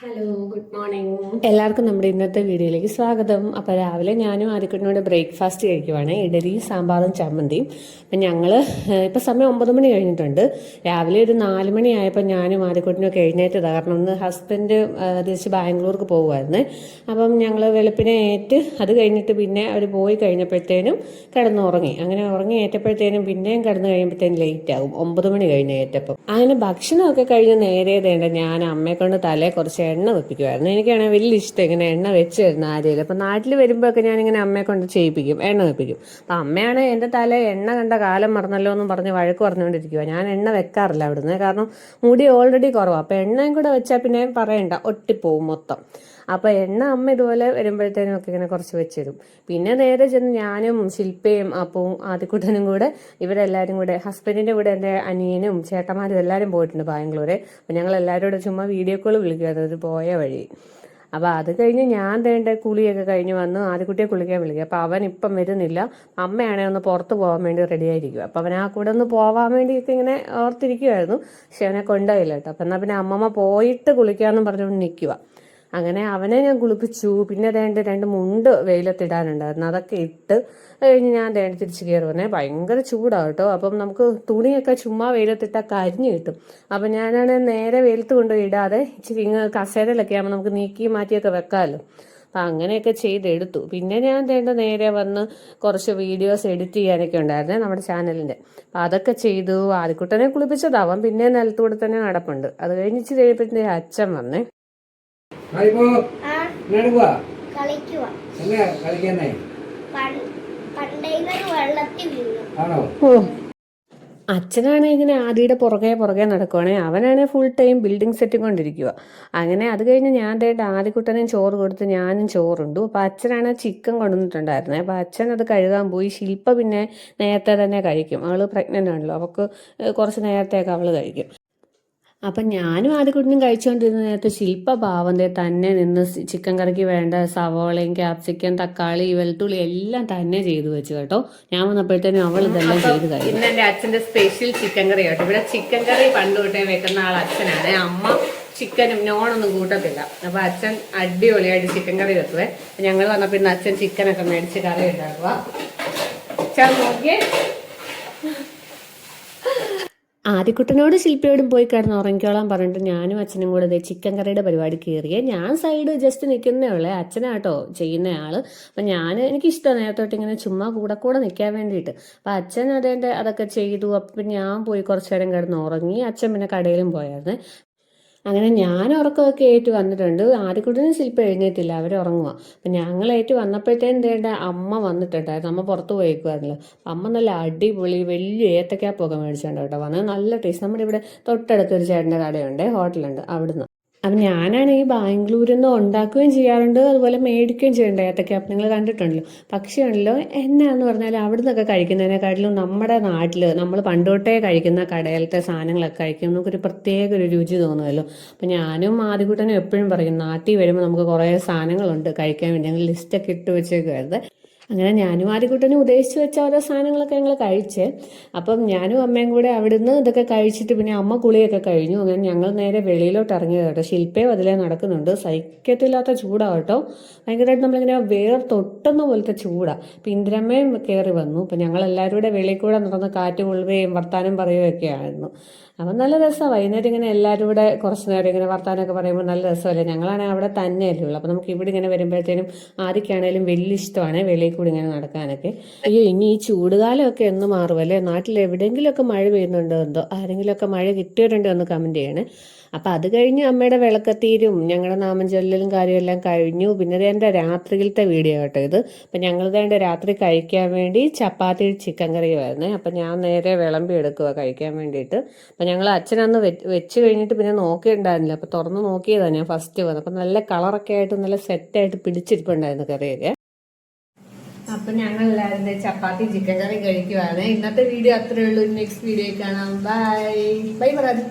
Hello, good morning. എല്ലാവർക്കും നമ്മുടെ ഇന്നത്തെ വീഡിയോയിലേക്ക് സ്വാഗതം. അപ്പോൾ രാവിലെ ഞാനും ആദിക്കുട്ടിനോട് ബ്രേക്ക്ഫാസ്റ്റ് കഴിക്കുവാണ്. ഇഡലിയും സാമ്പാറും ചമ്മന്തിയും. അപ്പം ഞങ്ങൾ ഇപ്പം സമയം 9 മണി കഴിഞ്ഞിട്ടുണ്ട്. രാവിലെ ഒരു 4 മണി ആയപ്പോൾ ഞാനും ആദിക്കുട്ടിനൊക്കെ എഴുന്നേറ്റതാണ്. കാരണം ഒന്ന് ഹസ്ബൻഡ് തിരിച്ച് ബാംഗ്ലൂർക്ക് പോകുമായിരുന്നു. അപ്പം ഞങ്ങൾ വെളുപ്പിനെ ഏറ്റ് അത് കഴിഞ്ഞിട്ട് പിന്നെ അവർ പോയി കഴിഞ്ഞപ്പോഴത്തേനും കിടന്നുറങ്ങി. അങ്ങനെ ഉറങ്ങി ഏറ്റപ്പോഴത്തേനും പിന്നെയും കിടന്നു കഴിയുമ്പോഴത്തേനും ലേറ്റ് ആകും. 9 മണി കഴിഞ്ഞ് ഏറ്റപ്പം. അങ്ങനെ ഭക്ഷണമൊക്കെ കഴിഞ്ഞ് നേരെ തേണ്ട ഞാൻ അമ്മയെ കൊണ്ട് തലേ കുറച്ച് എണ്ണ വെപ്പിക്കുമായിരുന്നു. എനിക്കാണെങ്കിൽ വലിയ ഇഷ്ടം ഇങ്ങനെ എണ്ണ വെച്ച് തരുന്ന ആരെയും. അപ്പം നാട്ടിൽ വരുമ്പോഴൊക്കെ ഞാനിങ്ങനെ അമ്മയെ കൊണ്ട് ചെയ്യിപ്പിക്കും, എണ്ണ വെപ്പിക്കും. അപ്പം അമ്മയാണ് എൻ്റെ തല എണ്ണ കണ്ട കാലം മറന്നല്ലോ എന്നും പറഞ്ഞ് വഴക്ക് പറഞ്ഞുകൊണ്ടിരിക്കുക. ഞാൻ എണ്ണ വെക്കാറില്ല അവിടുന്ന്, കാരണം മുടി ഓൾറെഡി കുറവാണ്. അപ്പം എണ്ണയും കൂടെ വെച്ചാൽ പിന്നെ പറയണ്ട, ഒട്ടിപ്പോവും മൊത്തം. അപ്പോൾ എണ്ണ അമ്മ ഇതുപോലെ വരുമ്പോഴത്തേനും ഒക്കെ ഇങ്ങനെ കുറച്ച് വെച്ചിരും. പിന്നെ നേരെ ചെന്ന് ഞാനും ശില്പയും അപ്പവും ആദിക്കുട്ടനും കൂടെ ഇവരെല്ലാവരും കൂടെ ഹസ്ബൻഡിൻ്റെ കൂടെ എൻ്റെ അനിയനും ചേട്ടന്മാരും എല്ലാവരും പോയിട്ടുണ്ട് ബാംഗ്ലൂരെ. അപ്പം ഞങ്ങൾ എല്ലാവരും കൂടെ ചുമ്മാ വീഡിയോ കോൾ വിളിക്കുമായിരുന്നു ഒരു പോയ വഴി. അപ്പോൾ അത് കഴിഞ്ഞ് ഞാൻ തേണ്ട കുളിയൊക്കെ കഴിഞ്ഞ് വന്ന് ആദ്യക്കുട്ടിയെ കുളിക്കാൻ വിളിക്കുക. അപ്പോൾ അവൻ ഇപ്പം വരുന്നില്ല, അമ്മയാണെങ്കിൽ ഒന്ന് പുറത്ത് പോകാൻ വേണ്ടി റെഡി ആയിരിക്കുക. അപ്പോൾ അവൻ ആ കൂടെ ഒന്ന് പോകാൻ വേണ്ടിയൊക്കെ ഇങ്ങനെ ഓർത്തിരിക്കുമായിരുന്നു. പക്ഷെ അവനെ കൊണ്ടുപോയില്ല കേട്ടോ. അപ്പം എന്നാൽ പിന്നെ അമ്മമ്മ പോയിട്ട് കുളിക്കാമെന്ന് പറഞ്ഞുകൊണ്ട് നിൽക്കുക. അങ്ങനെ അവനെ ഞാൻ കുളിപ്പിച്ചു. പിന്നെ അതേണ്ട 2 മുണ്ട് വെയിലത്തിടാനുണ്ടായിരുന്നു, അതൊക്കെ ഇട്ട് കഴിഞ്ഞ് ഞാൻ തിരിച്ച് കയറി വന്നേ. ഭയങ്കര ചൂടാണ് കേട്ടോ. അപ്പം നമുക്ക് തുണിയൊക്കെ ചുമ്മാ വെയിലത്തിട്ടാൽ കരിഞ്ഞ് കിട്ടും. അപ്പം ഞാനാണ് നേരെ വെയിലത്ത് കൊണ്ടുപോയി ഇടാതെ ഇച്ചിരി കസേരയിലൊക്കെ ആകുമ്പോൾ നമുക്ക് നീക്കി മാറ്റിയൊക്കെ വെക്കാമല്ലോ. അപ്പം അങ്ങനെയൊക്കെ ചെയ്തെടുത്തു. പിന്നെ ഞാൻ നേരെ വന്ന് കുറച്ച് വീഡിയോസ് എഡിറ്റ് ചെയ്യാനൊക്കെ ഉണ്ടായിരുന്നേ നമ്മുടെ ചാനലിൻ്റെ. അപ്പം അതൊക്കെ ചെയ്തു. ആദിക്കുട്ടനെ കുളിപ്പിച്ചതാവാം, പിന്നെ നിലത്തൂടെ തന്നെ നടപ്പുണ്ട്. അത് കഴിഞ്ഞ് ഇച്ചിരി കഴിയുമ്പോഴത്തേക്ക് അച്ഛൻ വന്നേ. അച്ഛനാണ് ഇങ്ങനെ ആദിയുടെ പുറകെ നടക്കുവാണേ. അവനാണ് ഫുൾ ടൈം ബിൽഡിംഗ് സെറ്റ് കൊണ്ടിരിക്കുക. അങ്ങനെ അത് കഴിഞ്ഞ് ഞാൻ ആദിക്കുട്ടനും ചോറ് കൊടുത്ത് ഞാനും ചോറുണ്ടു. അപ്പം അച്ഛനാണ് ചിക്കൻ കൊണ്ടുവന്നിട്ടുണ്ടായിരുന്നത്. അപ്പം അച്ഛൻ അത് കഴുകാൻ പോയി. ശില്പ പിന്നെ നേരത്തെ തന്നെ കഴിക്കും, അവൾ പ്രഗ്നൻ്റ് ആണല്ലോ, അവൾക്ക് കുറച്ച് നേരത്തെയൊക്കെ അവൾ കഴിക്കും. അപ്പം ഞാനും ആദ്യക്കുട്ടിനും കഴിച്ചുകൊണ്ടിരുന്ന നേരത്തെ ശില്പ പാവന്തേ തന്നെ നിന്ന് ചിക്കൻ കറിക്ക് വേണ്ട സവോളയും ക്യാപ്സിക്കം തക്കാളി വെളുത്തുള്ളി എല്ലാം തന്നെ ചെയ്തു വെച്ചു കേട്ടോ. ഞാൻ വന്നപ്പോഴത്തേനും അവൾ ഇതെല്ലാം ചെയ്ത് കഴിയും. ഇന്ന് എൻ്റെ അച്ഛൻ്റെ സ്പെഷ്യൽ ചിക്കൻ കറി കേട്ടോ. ഇവിടെ ചിക്കൻ കറി പണ്ട് തൊട്ടേ വെക്കുന്ന ആൾ അച്ഛനാണ്. അമ്മ ചിക്കനും നോണൊന്നും കൂട്ടത്തില്ല. അപ്പം അച്ഛൻ അടിപൊളിയായിട്ട് ചിക്കൻ കറി വെക്കുവേ. ഞങ്ങൾ വന്നപ്പോൾ ഇന്ന് അച്ഛൻ ചിക്കനൊക്കെ മേടിച്ച് കറി ഉണ്ടാക്കുക. നോക്കിയേ, ആദ്യക്കുട്ടനോട് ശില്പയോടും പോയി കിടന്ന് ഉറങ്ങിക്കോളാൻ പറഞ്ഞിട്ട് ഞാനും അച്ഛനും കൂടെ ചിക്കൻ കറിയുടെ പരിപാടി കയറിയേ. ഞാൻ സൈഡ് ജസ്റ്റ് നിൽക്കുന്നേ ഉള്ളേ, അച്ഛനാട്ടോ ചെയ്യുന്നയാൾ. അപ്പം എനിക്കിഷ്ടമാണ് നേരത്തോട്ട് ഇങ്ങനെ ചുമ്മാ കൂടെ നിൽക്കാൻ വേണ്ടിയിട്ട്. അപ്പം അച്ഛൻ അതൊക്കെ ചെയ്തു. അപ്പം ഞാൻ പോയി കുറച്ചു നേരം കിടന്ന് ഉറങ്ങി. അച്ഛൻ പിന്നെ കടയിലും പോയായിരുന്നു. അങ്ങനെ ഞാൻ ഉറക്കമൊക്കെ ഏറ്റു വന്നിട്ടുണ്ട്. ആദ്യക്കുട്ടിനും ശില്പ എഴുന്നേറ്റില്ല, അവർ ഉറങ്ങുക. അപ്പം ഞങ്ങൾ ഏറ്റു വന്നപ്പോഴത്തേനും അമ്മ വന്നിട്ടുണ്ടായിരുന്നു. അമ്മ പുറത്ത് പോയേക്കുമായിരുന്നല്ലോ. അമ്മ നല്ല അടിപൊളി വലിയ ഏത്തക്കാപ്പൊക്കെ മേടിച്ചിട്ടുണ്ട് കേട്ടോ. വന്നത് നല്ല ടേസ്റ്റ്. നമ്മുടെ ഇവിടെ തൊട്ടടുത്തൊരു ചേട്ടൻ്റെ കടയുണ്ട്, ഹോട്ടലുണ്ട്, അവിടുന്ന്. അപ്പം ഞാനാണെങ്കിൽ ബാംഗ്ലൂരിൽ നിന്ന് ഉണ്ടാക്കുകയും ചെയ്യാറുണ്ട്, അതുപോലെ മേടിക്കുകയും ചെയ്യുന്നുണ്ട് ഏത്തക്കാപ്പം. നിങ്ങൾ കണ്ടിട്ടുണ്ടല്ലോ. പക്ഷേ ഉണ്ടല്ലോ, എന്നാന്ന് പറഞ്ഞാൽ അവിടെ നിന്നൊക്കെ കഴിക്കുന്നതിനെക്കാട്ടിലും നമ്മുടെ നാട്ടിൽ നമ്മൾ പണ്ടോട്ടേ കഴിക്കുന്ന കടയിലത്തെ സാധനങ്ങളൊക്കെ കഴിക്കുമ്പോൾ നമുക്കൊരു പ്രത്യേക ഒരു രുചി തോന്നുമല്ലോ. അപ്പം ഞാനും ആദ്യകൂട്ടനും എപ്പോഴും പറയും, നാട്ടിൽ വരുമ്പോൾ നമുക്ക് കുറേ സാധനങ്ങളുണ്ട് കഴിക്കാൻ വേണ്ടി. ഞങ്ങൾ ലിസ്റ്റൊക്കെ ഇട്ട് വെച്ചേക്കുമായിരുന്നു. അങ്ങനെ ഞാനും ആദ്യക്കുട്ടനും ഉദ്ദേശിച്ച് വെച്ച ഓരോ സാധനങ്ങളൊക്കെ ഞങ്ങൾ കഴിച്ച്. അപ്പം ഞാനും അമ്മയും കൂടെ അവിടുന്ന് ഇതൊക്കെ കഴിച്ചിട്ട് പിന്നെ അമ്മ കുളിയൊക്കെ കഴിഞ്ഞു. അങ്ങനെ ഞങ്ങൾ നേരെ വെളിയിലോട്ട് ഇറങ്ങിയത് കേട്ടോ. ശില്പയും അതിലേ നടക്കുന്നുണ്ട്. സഹിക്കത്തില്ലാത്ത ചൂടാട്ടോ, ഭയങ്കരമായിട്ട് നമ്മളിങ്ങനെ വേർത്തൊട്ടുന്ന പോലത്തെ ചൂടാണ്. അപ്പം ഇന്ദിരമ്മയും കയറി വന്നു. അപ്പം ഞങ്ങളെല്ലാവരും കൂടെ വെളിയിൽ കൂടെ നടന്ന് കാറ്റ് കൊള്ളുകയും വർത്താനം പറയുകയൊക്കെ ആയിരുന്നു. അപ്പം നല്ല രസമാണ്. വൈകുന്നേരം ഇങ്ങനെ എല്ലാവരും കൂടെ കുറച്ച് നേരം ഇങ്ങനെ വർത്താനമൊക്കെ പറയുമ്പോൾ നല്ല രസമല്ലേ. ഞങ്ങളാണെങ്കിൽ അവിടെ തന്നെയല്ലേ ഉള്ളൂ. അപ്പം നമുക്ക് ഇവിടെ ഇങ്ങനെ വരുമ്പോഴത്തേനും ആദ്യക്കാണേലും വലിയ ഇഷ്ടമാണ് വെളിയിൽ കൂടി ഇങ്ങനെ നടക്കാനൊക്കെ. അയ്യോ, ഇനി ഈ ചൂടുകാലമൊക്കെ എന്ന് മാറുമല്ലേ. നാട്ടിൽ എവിടെയെങ്കിലുമൊക്കെ മഴ പെയ്യുന്നുണ്ടോ എന്തോ, ആരെങ്കിലുമൊക്കെ മഴ കിട്ടിയവരുണ്ടോ എന്ന് കമൻറ്റ് ചെയ്യണേ. അപ്പം അത് കഴിഞ്ഞ് അമ്മയുടെ വിളക്കത്തീരും ഞങ്ങളുടെ നാമം ചൊല്ലലും കാര്യമെല്ലാം കഴിഞ്ഞു. പിന്നെ എൻ്റെ രാത്രിയിലത്തെ വീഡിയോ കേട്ടോ ഇത്. അപ്പം ഞങ്ങളുടെ രാത്രി കഴിക്കാൻ വേണ്ടി ചപ്പാത്തി ചിക്കൻ കറിയുമായിരുന്നേ. അപ്പം ഞാൻ നേരെ വിളമ്പി എടുക്കുക കഴിക്കാൻ വേണ്ടിയിട്ട്. അപ്പം ഞങ്ങൾ അച്ഛനന്ന് വെച്ച് കഴിഞ്ഞിട്ട് പിന്നെ നോക്കിയിട്ടുണ്ടായിരുന്നില്ല. അപ്പം തുറന്ന് നോക്കിയതാണ് ഞാൻ ഫസ്റ്റ് വന്നത്. അപ്പം നല്ല കളറൊക്കെ ആയിട്ട് നല്ല സെറ്റായിട്ട് പിടിച്ചിരിപ്പുണ്ടായിരുന്നു കറിയൊക്കെ. അപ്പം ഞങ്ങൾ എല്ലാവരും ചപ്പാത്തി ചിക്കൻ കറി കഴിക്കുവാണ്. ഇന്നത്തെ വീഡിയോ അത്രയേ ഉള്ളൂ. നെക്സ്റ്റ് വീഡിയോ കാണാം. ബൈ ബൈ പറയാം.